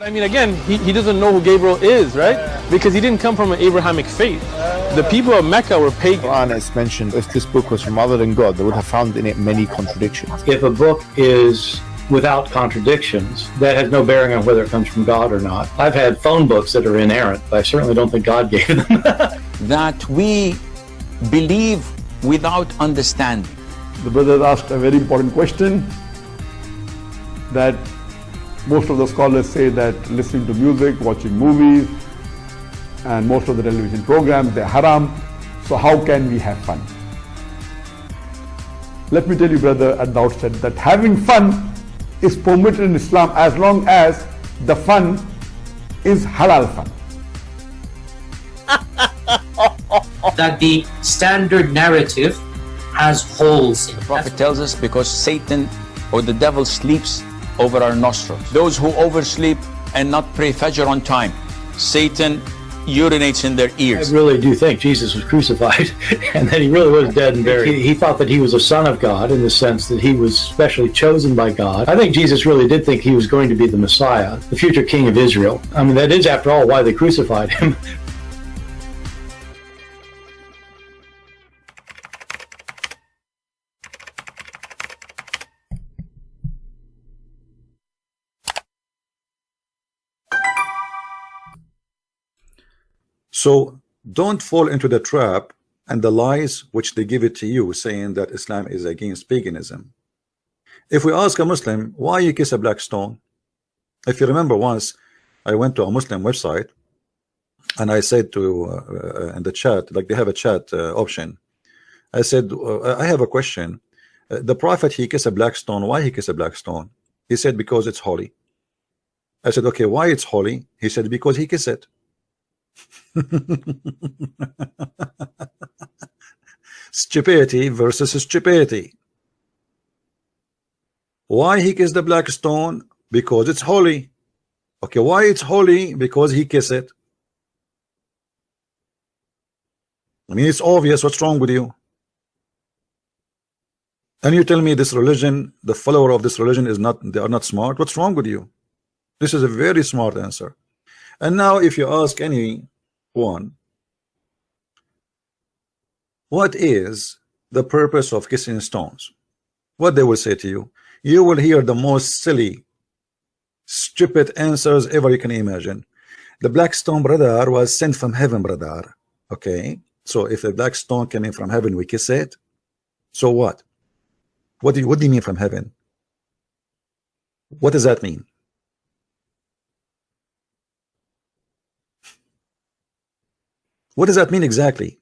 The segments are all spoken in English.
I mean, again, he doesn't know who Gabriel is, right? Because he didn't come from an Abrahamic faith. The people of Mecca were pagan. Quran is mentioned, if this book was from other than God, they would have found in it many contradictions. If a book is without contradictions, that has no bearing on whether it comes from God or not. I've had phone books that are inerrant, but I certainly don't think God gave them. That we believe without understanding. The brother asked a very important question, that most of the scholars say that listening to music, watching movies, and most of the television programs, they're haram. So how can we have fun? Let me tell you, brother, at the outset, that having fun is permitted in Islam as long as the fun is halal fun. That the standard narrative has holes in it. The Prophet tells us because Satan or the devil sleeps over our nostrils. Those who oversleep and not pray Fajr on time, Satan urinates in their ears. I really do think Jesus was crucified and that he really was dead and buried. He thought that he was a son of God in the sense that he was specially chosen by God. I think Jesus really did think he was going to be the Messiah, the future king of Israel. I mean, that is, after all, why they crucified him. So don't fall into the trap and the lies which they give it to you, saying that Islam is against paganism. If we ask a Muslim, why you kiss a black stone? If you remember, once I went to a Muslim website and I said to in the chat, like they have a chat option, I said, I have a question. The Prophet, he kissed a black stone. Why he kissed a black stone? He said, because it's holy. I said, okay, why it's holy? He said, because he kissed it. Stupidity versus stupidity. Why he kissed the black stone? Because it's holy. Okay, why it's holy? Because he kissed it. I mean, it's obvious. What's wrong with you? And you tell me this religion, the follower of this religion is not, they are not smart. What's wrong with you? This is a very smart answer. And now if you ask anyone, what is the purpose of kissing stones? What they will say to you, you will hear the most silly, stupid answers ever you can imagine. The black stone, brother, was sent from heaven, brother. Okay, so if the black stone came in from heaven, we kiss it. So what? What do you mean from heaven? What does that mean? What does that mean exactly?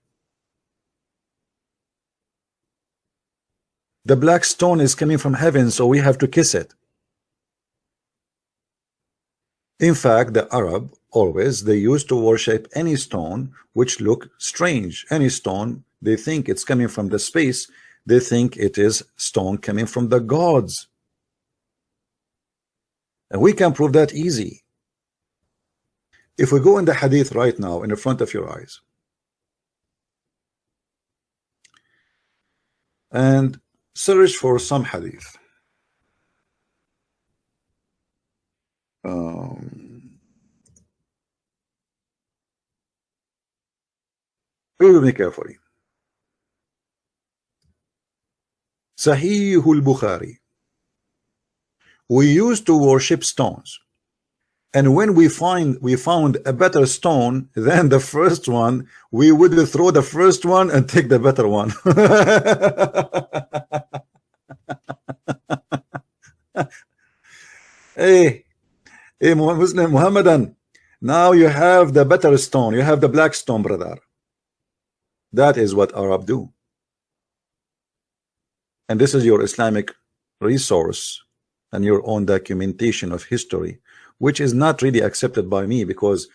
The black stone is coming from heaven, so we have to kiss it. In fact, the Arab always, they used to worship any stone which look strange. Any stone, they think it's coming from the space. They think it is stone coming from the gods. And we can prove that easy. If we go in the hadith right now in the front of your eyes and search for some hadith, bear with me carefully. Sahih al-Bukhari. We used to worship stones. And when we found a better stone than the first one, we would throw the first one and take the better one. hey Muslim Muhammadan, now you have the better stone, you have the black stone, brother. That is what Arab do. And this is your Islamic resource and your own documentation of history, which is not really accepted by me, because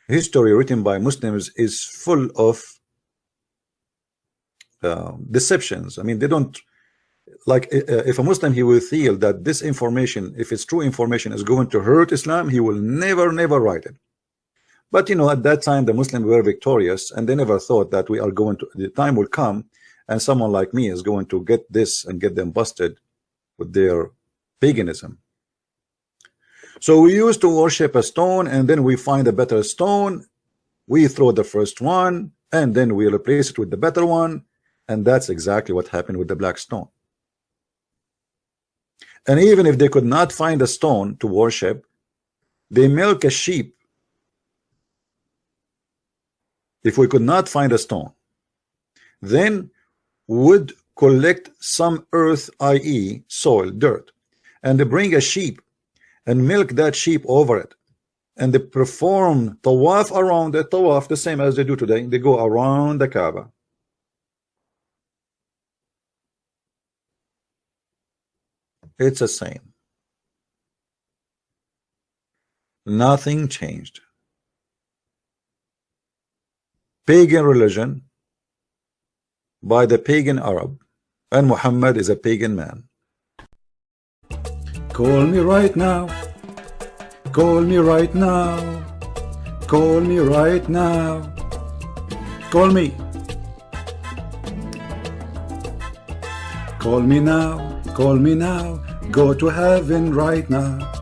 history written by Muslims is full of deceptions. I mean, they don't like, if a Muslim, he will feel that this information, if it's true information, is going to hurt Islam, he will never write it. But you know, at that time the Muslims were victorious, and they never thought that we are going to, the time will come and someone like me is going to get this and get them busted with their paganism. So we used to worship a stone, and then we find a better stone, we throw the first one, and then we replace it with the better one, and that's exactly what happened with the black stone. And even if they could not find a stone to worship, they milk a sheep. If we could not find a stone, then would collect some earth, i.e. soil, dirt, and they bring a sheep and milk that sheep over it, and they perform tawaf around it, tawaf the same as they do today. They go around the Kaaba. It's the same. Nothing changed. Pagan religion by the pagan Arab, and Muhammad is a pagan man. Call me right now. Call me right now. Call me right now. Call me. Call me now. Call me now. Go to heaven right now.